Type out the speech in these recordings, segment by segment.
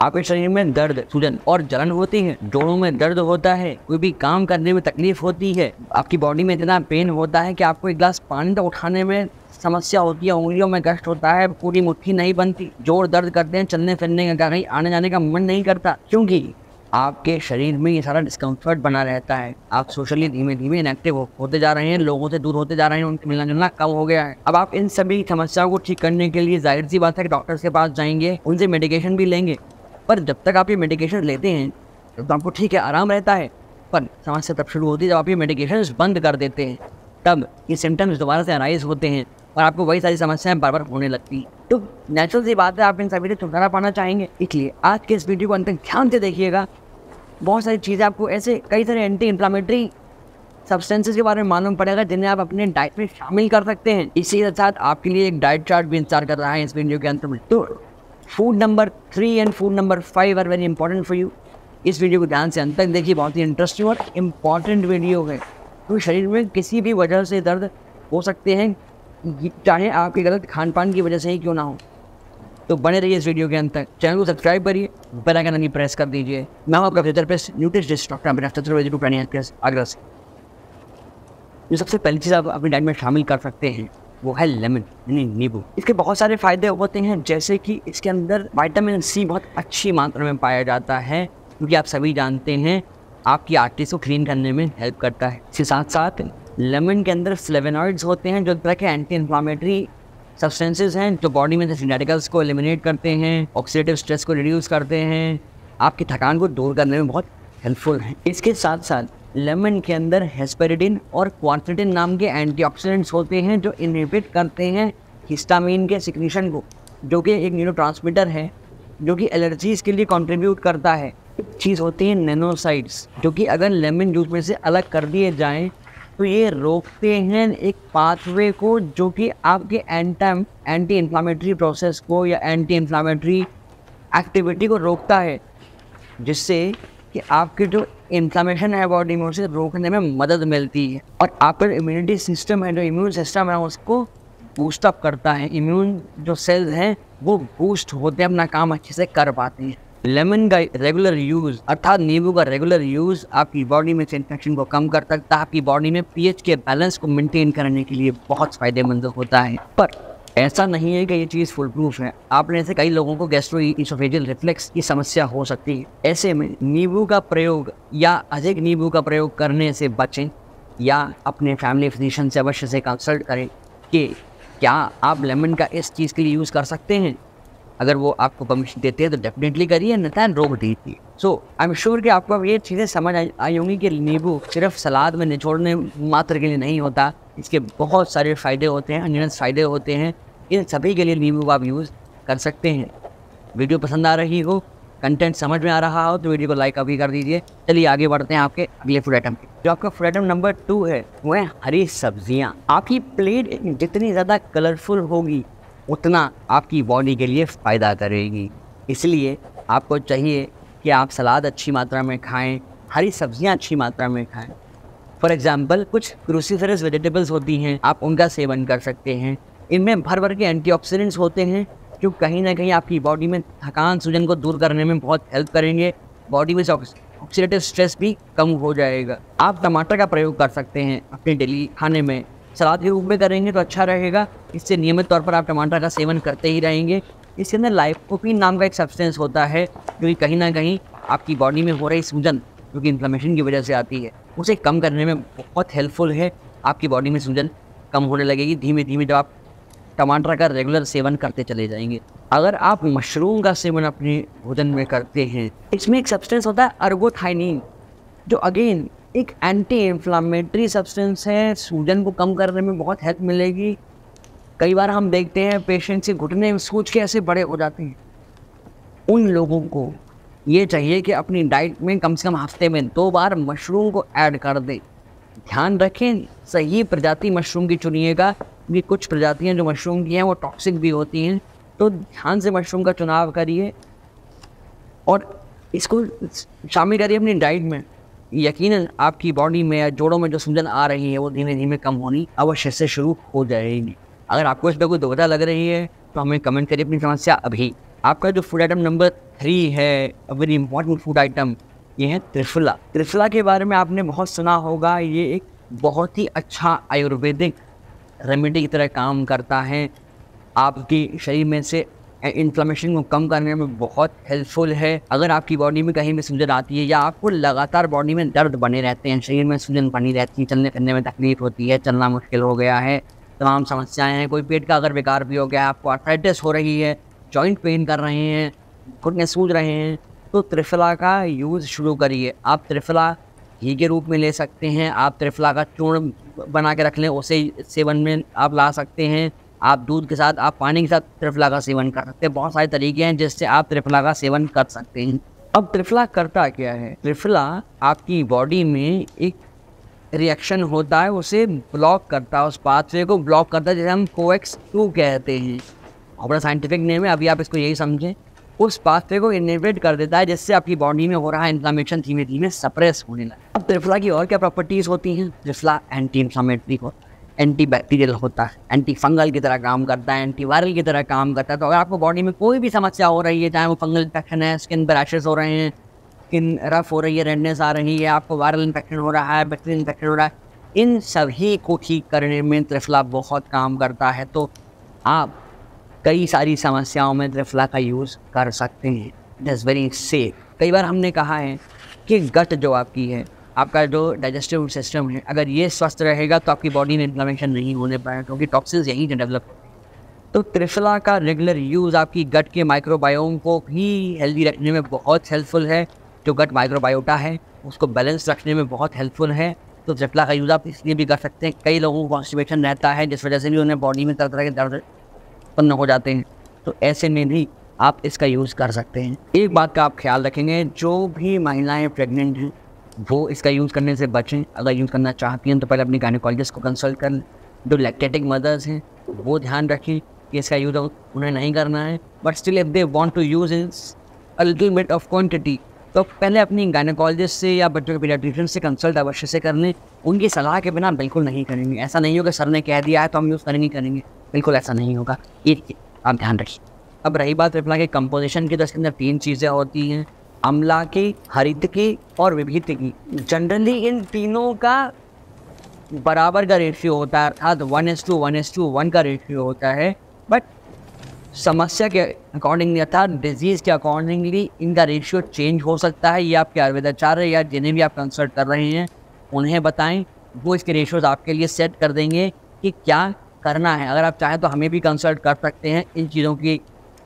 आपके शरीर में दर्द, सूजन और जलन होती है, जोड़ों में दर्द होता है, कोई भी काम करने में तकलीफ होती है, आपकी बॉडी में इतना पेन होता है कि आपको एक गिलास पानी तक उठाने में समस्या होती है, उंगलियों में कष्ट होता है, पूरी मुट्ठी नहीं बनती, जोड़ दर्द करते हैं, चलने फिरने का, कहीं आने जाने का मन नहीं करता, क्योंकि आपके शरीर में ये सारा डिस्कम्फर्ट बना रहता है। आप सोशली धीमे धीमे इनएक्टिव होते जा रहे हैं, लोगों से दूर होते जा रहे हैं, उनसे मिलना जुलना कम हो गया है। अब आप इन सभी समस्याओं को ठीक करने के लिए जाहिर सी बात है कि डॉक्टर के पास जाएंगे, उनसे मेडिकेशन भी लेंगे। पर जब तक आप ये मेडिकेशन लेते हैं तो आपको ठीक है, आराम रहता है, पर समस्या तब शुरू होती है जब आप ये मेडिकेशन बंद कर देते हैं, तब ये सिम्टम्स दोबारा से अराइज होते हैं और आपको वही सारी समस्याएं बार बार होने लगती हैं। तो नेचुरल सी बात है, आप इन सभी से छुटकारा पाना चाहेंगे, इसलिए आज के इस वीडियो को अंत तक ध्यान से देखिएगा। बहुत सारी चीज़ें आपको ऐसे कई सारे एंटी इन्फ्लामेटरी सब्सटेंसेस के बारे में मालूम पड़ेगा जिन्हें आप अपने डाइट में शामिल कर सकते हैं। इसी के साथ आपके लिए एक डाइट चार्ट भी इंतजार कर रहा है इस वीडियो के अंत में। तो food number 3 and food number 5 are very important for you. इस वीडियो को ध्यान से अंत तक देखिए, बहुत ही इंटरेस्टिंग और इम्पॉर्टेंट वीडियो है। तो शरीर में किसी भी वजह से दर्द हो सकते हैं, चाहे आपके गलत खान पान की वजह से ही क्यों ना हो। तो बने रहिए इस वीडियो के अंत तक, चैनल को सब्सक्राइब करिए, बेल आइकन नहीं प्रेस कर दीजिए। मैं हूं आपका फिजियोथेरेपिस्ट न्यूट्रिशनिस्ट डॉक्टर अभिनव चतुर्वेदी आगरा से। जो सबसे पहली चीज़ आप अपनी डाइट में शामिल कर सकते हैं वो है लेमन यानी नींबू। इसके बहुत सारे फायदे होते हैं, जैसे कि इसके अंदर विटामिन सी बहुत अच्छी मात्रा में पाया जाता है, क्योंकि आप सभी जानते हैं आपकी आर्टरीज को क्लीन करने में हेल्प करता है। इसके साथ साथ लेमन के अंदर फ्लेवोनॉइड्स होते हैं, जो तरह के एंटी इन्फ्लामेटरी सब्सटेंसेस हैं, जो बॉडी में से फ्री रेडिकल्स को एलिमिनेट करते हैं, ऑक्सीडेटिव स्ट्रेस को रिड्यूस करते हैं, आपकी थकान को दूर करने में बहुत हेल्पफुल हैं। इसके साथ साथ लेमन के अंदर हेस्पेरिडिन और क्वार्सेटिन नाम के एंटीऑक्सीडेंट्स होते हैं, जो इनहिबिट करते हैं हिस्टामिन के सिक्रीशन को, जो कि एक न्यूरोट्रांसमीटर है जो कि एलर्जीज़ के लिए कंट्रीब्यूट करता है। एक चीज़ होती है नैनोसाइड्स, जो कि अगर लेमन जूस में से अलग कर दिए जाएँ तो ये रोकते हैं एक पाथवे को, जो कि आपके एंटी इन्फ्लामेटरी प्रोसेस को या एंटी इन्फ्लामेटरी एक्टिविटी को रोकता है, जिससे कि आपके जो इन्फ्लामेशन है बॉडी में उसे रोकने में मदद मिलती है। और आपका इम्यूनिटी सिस्टम है, जो इम्यून सिस्टम है, उसको बूस्टअप करता है। इम्यून जो सेल्स हैं वो बूस्ट होते हैं, अपना काम अच्छे से कर पाते हैं। लेमन का रेगुलर यूज़ अर्थात नींबू का रेगुलर यूज़ आपकी बॉडी में से इन्फेक्शन को कम कर सकता है, आपकी बॉडी में पीएच के बैलेंस को मेंटेन करने के लिए बहुत फ़ायदेमंद होता है। पर ऐसा नहीं है कि ये चीज़ फुल प्रूफ है। आपने से कई लोगों को गैस्ट्रोइसोफेजियल रिफ्लेक्स की समस्या हो सकती है। ऐसे में नींबू का प्रयोग या अधिक नींबू का प्रयोग करने से बचें, या अपने फैमिली फिजिशियन से अवश्य से कंसल्ट करें कि क्या आप लेमन का इस चीज़ के लिए यूज़ कर सकते हैं। अगर वो आपको परमिशन देते हैं तो डेफिनेटली करिए, अन्यथा रोक दीजिए। सो आई एम श्योर कि आपको अब ये चीज़ें समझ आई होंगी कि नींबू सिर्फ सलाद में निचोड़ने मात्र के लिए नहीं होता, इसके बहुत सारे फ़ायदे होते हैं, अनगिनत फ़ायदे होते हैं। इन सभी के लिए नींबू आप यूज़ कर सकते हैं। वीडियो पसंद आ रही हो, कंटेंट समझ में आ रहा हो तो वीडियो को लाइक अभी कर दीजिए। चलिए आगे बढ़ते हैं आपके अगले फूड आइटम पे। जो आपका फूड आइटम नंबर 2 है वो है हरी सब्जियाँ। आपकी प्लेट जितनी ज़्यादा कलरफुल होगी उतना आपकी बॉडी के लिए फ़ायदा करेगी, इसलिए आपको चाहिए कि आप सलाद अच्छी मात्रा में खाएं, हरी सब्जियां अच्छी मात्रा में खाएं। फॉर एग्जांपल कुछ क्रूसीफेरस वेजिटेबल्स होती हैं, आप उनका सेवन कर सकते हैं। इनमें भर भर के एंटीऑक्सीडेंट्स होते हैं, जो कहीं ना कहीं आपकी बॉडी में थकान सूजन को दूर करने में बहुत हेल्प करेंगे। बॉडी में ऑक्सीडेटिव स्ट्रेस भी कम हो जाएगा। आप टमाटर का प्रयोग कर सकते हैं अपने डेली खाने में, सलाद के रूप में करेंगे तो अच्छा रहेगा। इससे नियमित तौर पर आप टमाटर का सेवन करते ही रहेंगे। इसके अंदर लाइकोपीन नाम का एक सब्सटेंस होता है, जो कि कहीं ना कहीं आपकी बॉडी में हो रही सूजन, जो कि इन्फ्लेमेशन की वजह से आती है, उसे कम करने में बहुत हेल्पफुल है। आपकी बॉडी में सूजन कम होने लगेगी धीमे धीमे जब आप टमाटर का रेगुलर सेवन करते चले जाएंगे। अगर आप मशरूम का सेवन अपने भोजन में करते हैं, इसमें एक सब्सटेंस होता है अर्गोथाइनिन, जो अगेन एक एंटी इन्फ्लामेटरी सब्सटेंस है। सूजन को कम करने में बहुत हेल्प मिलेगी। कई बार हम देखते हैं पेशेंट से घुटने सूज के ऐसे बड़े हो जाते हैं। उन लोगों को ये चाहिए कि अपनी डाइट में कम से कम हफ्ते में 2 बार मशरूम को ऐड कर दें। ध्यान रखें सही प्रजाति मशरूम की चुनिएगा, क्योंकि कुछ प्रजातियां जो मशरूम की हैं वो टॉक्सिक भी होती हैं। तो ध्यान से मशरूम का चुनाव करिए और इसको शामिल करिए अपनी डाइट में। यकीनन आपकी बॉडी में या जोड़ों में जो सूजन आ रही है वो धीमे धीमे कम होनी अवश्य से शुरू हो जाएगी। अगर आपको इसमें कोई दुविधा लग रही है तो हमें कमेंट करिए अपनी समस्या अभी। आपका जो फूड आइटम नंबर 3 है वेरी इंपॉर्टेंट फूड आइटम, ये है त्रिफला। त्रिफला के बारे में आपने बहुत सुना होगा। ये एक बहुत ही अच्छा आयुर्वेदिक रेमेडी की तरह काम करता है। आपकी शरीर में से इन्फ्लेमेशन को कम करने में बहुत हेल्पफुल है। अगर आपकी बॉडी में कहीं भी सूजन आती है या आपको लगातार बॉडी में दर्द बने रहते हैं, शरीर में सूजन बनी रहती है, चलने फिरने में तकलीफ होती है, चलना मुश्किल हो गया है, तमाम समस्याएं हैं, कोई पेट का अगर विकार भी हो गया, आपको आर्थराइटिस हो रही है, जॉइंट पेन कर रहे हैं, घुटने सूज रहे हैं, तो त्रिफला का यूज़ शुरू करिए। आप त्रिफला घी के रूप में ले सकते हैं, आप त्रिफला का चूर्ण बना के रख लें, उसे सेवन में आप ला सकते हैं। आप दूध के साथ, आप पानी के साथ त्रिफला का सेवन कर सकते हैं। बहुत सारे तरीके हैं जिससे आप त्रिफला का सेवन कर सकते हैं। अब त्रिफला करता क्या है? त्रिफला आपकी बॉडी में एक रिएक्शन होता है, उसे ब्लॉक करता है, उस पाथवे को ब्लॉक करता है, जैसे हम COX-2 कहते हैं, अपना साइंटिफिक नेम है, अभी आप इसको यही समझें। उस पाथवे को इनहिबिट कर देता है, जिससे आपकी बॉडी में हो रहा है इन्फ्लेमेशन धीमे धीमे सप्रेस होने लगा। अब त्रिफला की और क्या प्रॉपर्टीज़ होती हैं? त्रिफला एंटी इन्फ्लेमेटरी होता है, एंटी बैक्टीरियल होता है, एंटी फंगल की तरह काम करता है, एंटी वायरल की तरह काम करता है। तो अगर आपको बॉडी में कोई भी समस्या हो रही है, चाहे वो फंगल इन्फेक्शन है, स्किन पर रैशेस हो रहे हैं, स्किन रफ हो रही है, रेडनेस आ रही है, आपको वायरल इन्फेक्शन हो रहा है, बैक्टीरियल इन्फेक्शन हो रहा है, इन सभी को ठीक करने में त्रिफला बहुत काम करता है। तो आप कई सारी समस्याओं में त्रिफला का यूज़ कर सकते हैं। It is very safe. कई बार हमने कहा है कि गट जो आपकी है, आपका जो डाइजेस्टिव सिस्टम है, अगर ये स्वस्थ रहेगा तो आपकी बॉडी में इन्फ्लेमेशन नहीं होने पाएगा, क्योंकि टॉक्सिन्स यहीं से डेवलप होते हैं। तो त्रिफला का रेगुलर यूज़ आपकी गट के माइक्रोबायोम को भी हेल्दी रखने में बहुत हेल्पफुल है। जो गट माइक्रोबायोटा है उसको बैलेंस रखने में बहुत हेल्पफुल है। तो त्रिफला का यूज़ आप इसलिए भी कर सकते हैं। कई लोगों को कॉन्स्टिपेशन रहता है, जिस वजह से भी उन्हें बॉडी में तरह तरह के दर्द उत्पन्न हो जाते हैं, तो ऐसे में भी आप इसका यूज़ कर सकते हैं। एक बात का आप ख्याल रखेंगे, जो भी महिलाएं प्रेग्नेंट हैं वो इसका यूज़ करने से बचें। अगर यूज़ करना चाहती हैं तो पहले अपनी गायनेकोलॉजिस्ट को कंसल्ट कर लें। जो लैक्टेटिक मदर्स हैं वो ध्यान रखें कि इसका यूज़ उन्हें नहीं करना है, but still if they want to use in a little bit of quantity, तो पहले अपनी गायनेकोलॉजिस्ट से या बच्चों के पीडियाट्रिशियन से कंसल्ट अवश्य से कर लें। उनकी सलाह के बिना बिल्कुल नहीं करेंगे। ऐसा नहीं होगा सर ने कह दिया है तो हम यूज़ करेंगे, बिल्कुल ऐसा नहीं होगा। ये आप ध्यान रखिए। अब रही बात त्रिफला के कंपोजिशन की, तो इसके अंदर 3 चीज़ें होती हैं, अम्ला की, हरित की और विभित की। जनरली इन तीनों का बराबर का रेशियो होता है, अर्थात 1:1:1 का रेशियो होता है। बट समस्या के अकॉर्डिंगली, अर्थात डिजीज़ के अकॉर्डिंगली इनका रेशियो चेंज हो सकता है। ये आपके आयुर्वेदाचार्य या जिन्हें भी आप कंसल्ट कर रहे हैं उन्हें बताएं, वो इसके रेशियोज़ आपके लिए सेट कर देंगे कि क्या करना है। अगर आप चाहें तो हमें भी कंसल्ट कर सकते हैं इन चीज़ों के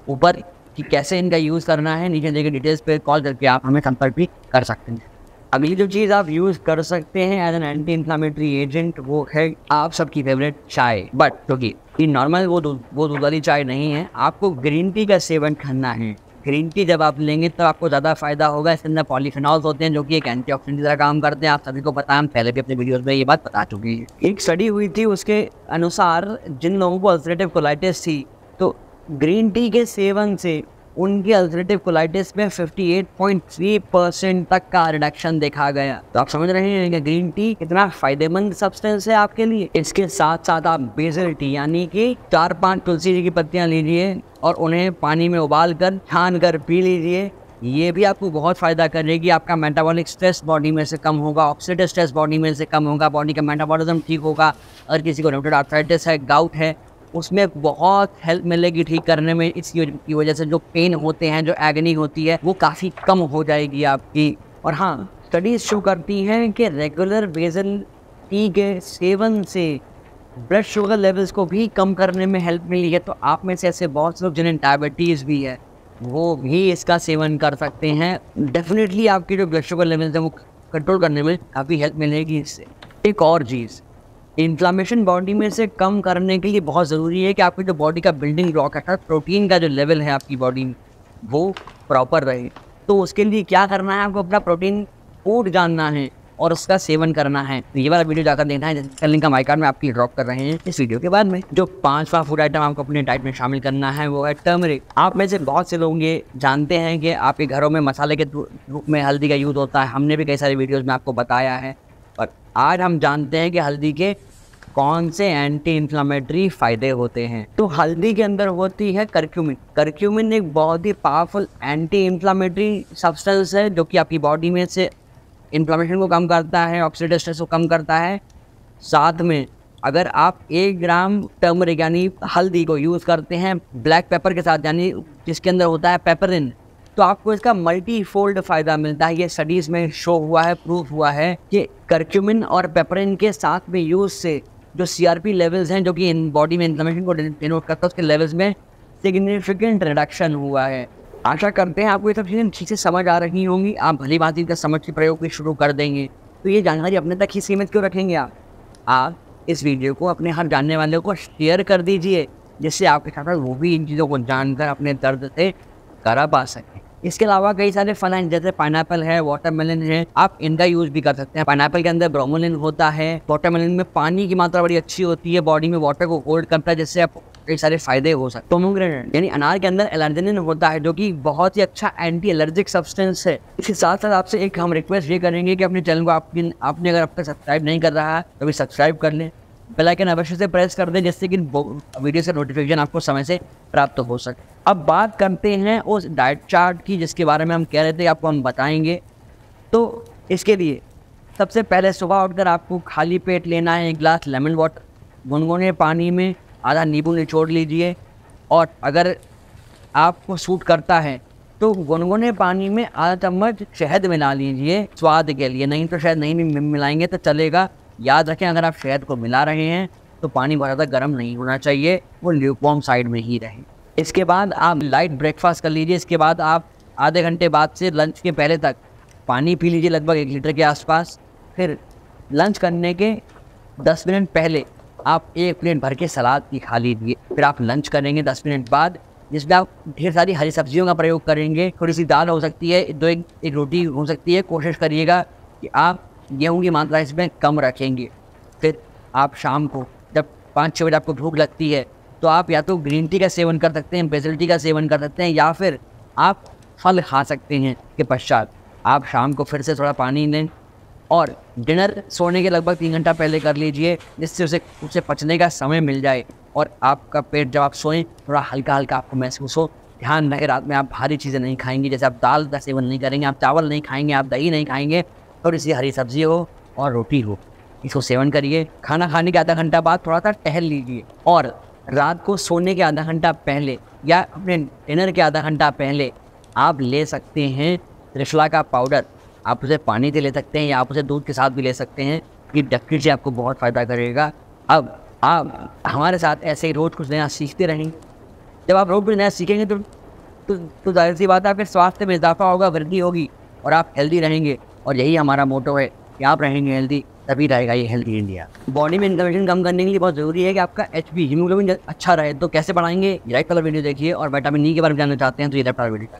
ऊपर कि कैसे इनका यूज़ करना है। नीचे दिए गए डिटेल्स पे कॉल करके आप हमें संपर्क भी कर सकते हैं। अगली जो चीज़ आप यूज़ कर सकते हैं as an anti inflammatory agent, वो है आप सबकी फेवरेट चाय। बट क्योंकि ये नॉर्मल वो दूध वाली चाय नहीं है, आपको ग्रीन टी का सेवन करना है। ग्रीन टी जब आप लेंगे तो आपको ज़्यादा फ़ायदा होगा। इसके अंदर पॉलीफेनॉल्स होते हैं जो कि एक एंटीऑक्सीडेंट की तरह काम करते हैं। आप सभी को पता है, हम पहले भी अपने वीडियोस में ये बात बता चुके हैं। एक स्टडी हुई थी, उसके अनुसार जिन लोगों को अल्सरेटिव कोलाइटिस थी, तो ग्रीन टी के सेवन से उनकी अल्सरेटिव कोलाइटिस में 58.3% तक का रिडक्शन देखा गया। तो आप समझ रहे हैं कि ग्रीन टी कितना फ़ायदेमंद सब्सटेंस है आपके लिए। इसके साथ साथ आप बेसल टी यानी कि 4-5 तुलसी जी की पत्तियाँ लीजिए और उन्हें पानी में उबाल कर छान कर पी लीजिए। ये भी आपको बहुत फ़ायदा करेगी। आपका मेटाबॉलिक स्ट्रेस बॉडी में से कम होगा, ऑक्सीडेटिव स्ट्रेस बॉडी में से कम होगा, बॉडी का मेटाबॉलिज्म ठीक होगा। अगर किसी को रूमेटॉइड आर्थराइटिस है, गाउट है, उसमें बहुत हेल्प मिलेगी ठीक करने में। इसकी वजह से जो पेन होते हैं, जो एगनी होती है, वो काफ़ी कम हो जाएगी आपकी। और हाँ, स्टडीज़ शो करती हैं कि रेगुलर बेसल टी के सेवन से ब्लड शुगर लेवल्स को भी कम करने में हेल्प मिली है। तो आप में से ऐसे बहुत से लोग जिन्हें डायबिटीज़ भी है, वो भी इसका सेवन कर सकते हैं। डेफिनेटली आपकी जो ब्लड शुगर लेवल्स हैं वो कंट्रोल करने में काफ़ी हेल्प मिलेगी इससे। एक और चीज़, इन्फ्लामेशन बॉडी में से कम करने के लिए बहुत ज़रूरी है कि आपकी जो बॉडी का बिल्डिंग ब्लॉक है, प्रोटीन का जो लेवल है आपकी बॉडी में, वो प्रॉपर रहे। तो उसके लिए क्या करना है, आपको अपना प्रोटीन फूड जानना है और उसका सेवन करना है। तो ये वाला वीडियो जाकर देखना है, जिसका लिंक हम आई कार्ड में आपकी ड्रॉप कर रहे हैं इस वीडियो के बाद में। जो 5वां फूड आइटम आपको अपने डाइट में शामिल करना है वो है टर्मरिक। आप में से बहुत से लोग ये जानते हैं कि आपके घरों में मसाले के रूप में हल्दी का यूज़ होता है। हमने भी कई सारे वीडियोज़ में आपको बताया है। और आज हम जानते हैं कि हल्दी के कौन से एंटी इन्फ्लामेटरी फायदे होते हैं। तो हल्दी के अंदर होती है करक्यूमिन। करक्यूमिन एक बहुत ही पावरफुल एंटी इन्फ्लामेटरी सब्सटेंस है जो कि आपकी बॉडी में से इन्फ्लामेशन को कम करता है, ऑक्सीडेटिव स्ट्रेस को कम करता है। साथ में अगर आप 1 ग्राम टर्मरिक यानी हल्दी को यूज़ करते हैं ब्लैक पेपर के साथ, यानी जिसके अंदर होता है पेपरिन, तो आपको इसका मल्टी फोल्ड फ़ायदा मिलता है। ये स्टडीज़ में शो हुआ है, प्रूफ हुआ है कि करक्यूमिन और पेपरिन के साथ में यूज़ से जो CRP लेवल्स हैं, जो कि इन बॉडी में इन्फ्लेमेशन को डिनोट करता है, उसके लेवल्स में सिग्निफिकेंट रिडक्शन हुआ है। आशा करते हैं आपको ये सब चीज़ें ठीक से समझ आ रही होंगी। आप भली बात इनका समझ के प्रयोग भी शुरू कर देंगे। तो ये जानकारी अपने तक ही सीमित क्यों रखेंगे आप इस वीडियो को अपने हर जानने वाले को शेयर कर दीजिए, जिससे आपके साथ वो भी इन चीज़ों को जानकर अपने दर्द से करा पा सकें। इसके अलावा कई सारे फल हैं, जैसे पाइनएप्पल है, वाटरमेलन है, आप इनका यूज़ भी कर सकते हैं। पाइनएप्पल के अंदर ब्रोमोलिन होता है, वाटरमेलन में पानी की मात्रा बड़ी अच्छी होती है, बॉडी में वाटर को होल्ड करता है, जिससे आपको कई सारे फायदे हो सकते हैं। पोमेग्रेनेट यानी अनार के अंदर एलर्जेनिन होता है, जो कि बहुत ही अच्छा एंटी एलर्जिक सब्सटेंस है। इसके साथ साथ आपसे एक हम रिक्वेस्ट ये करेंगे कि अपने चैनल को आपने अगर अब तक सब्सक्राइब नहीं कर रहा है तो भी सब्सक्राइब कर लें, बेल आइकन अवश्य से प्रेस कर दें, जिससे कि वीडियो से नोटिफिकेशन आपको समय से प्राप्त हो सके। अब बात करते हैं उस डाइट चार्ट की जिसके बारे में हम कह रहे थे आपको हम बताएंगे। तो इसके लिए सबसे पहले सुबह उठकर आपको खाली पेट लेना है 1 गिलास लेमन वाटर, गुनगुने पानी में आधा नींबू निचोड़ लीजिए, और अगर आपको सूट करता है तो गुनगुने पानी में आधा चम्मच शहद मिला लीजिए स्वाद के लिए। नहीं तो शहद नहीं मिलाएंगे तो चलेगा। याद रखें, अगर आप शहद को मिला रहे हैं तो पानी बहुत ज़्यादा गर्म नहीं होना चाहिए, वो ल्यूकवार्म साइड में ही रहे। इसके बाद आप लाइट ब्रेकफास्ट कर लीजिए। इसके बाद आप आधे घंटे बाद से लंच के पहले तक पानी पी लीजिए, लगभग 1 लीटर के आसपास। फिर लंच करने के 10 मिनट पहले आप 1 प्लेट भर के सलाद की खा लीजिए। फिर आप लंच करेंगे 10 मिनट बाद, जिसमें आप ढेर सारी हरी सब्जियों का प्रयोग करेंगे। थोड़ी सी दाल हो सकती है, एक रोटी हो सकती है। कोशिश करिएगा कि आप गेहूं की मात्रा इसमें कम रखेंगे। फिर आप शाम को जब 5-6 बजे आपको भूख लगती है तो आप या तो ग्रीन टी का सेवन कर सकते हैं, बेसल टी का सेवन कर सकते हैं, या फिर आप फल खा सकते हैं। के पश्चात आप शाम को फिर से थोड़ा पानी लें और डिनर सोने के लगभग 3 घंटा पहले कर लीजिए, जिससे उसे पचने का समय मिल जाए और आपका पेट जब आप सोएं थोड़ा हल्का हल्का आपको महसूस हो। ध्यान रहे रात में आप भारी चीज़ें नहीं खाएंगे, जैसे आप दाल का सेवन नहीं करेंगे, आप चावल नहीं खाएंगे, आप दही नहीं खाएंगे, थोड़ी सी हरी सब्जी हो और रोटी हो, इसको सेवन करिए। खाना खाने के आधा घंटा बाद थोड़ा सा टहल लीजिए, और रात को सोने के आधा घंटा पहले या अपने डिनर के आधा घंटा पहले आप ले सकते हैं त्रिफला का पाउडर। आप उसे पानी से ले सकते हैं या आप उसे दूध के साथ भी ले सकते हैं। ये डेफिनेटली से आपको बहुत फ़ायदा करेगा। अब आप हमारे साथ ऐसे ही रोज़ कुछ नया सीखते रहेंगे। जब आप रोज़ कुछ नया सीखेंगे तो जाहिर सी बात है आपके स्वास्थ्य में इजाफा होगा, वृद्धि होगी और आप हेल्दी रहेंगे। और यही हमारा मोटो है कि आप रहेंगे हेल्दी तभी रहेगा ये हेल्दी इंडिया। बॉडी में इन्फ्लेमेशन कम करने के लिए बहुत ज़रूरी है कि आपका HB हीमोग्लोबिन अच्छा रहे। तो कैसे बढ़ाएंगे, ये राइट वाला वीडियो देखिए। और विटामिन E के बारे में जानना चाहते हैं तो ये लेफ्ट वाला वीडियो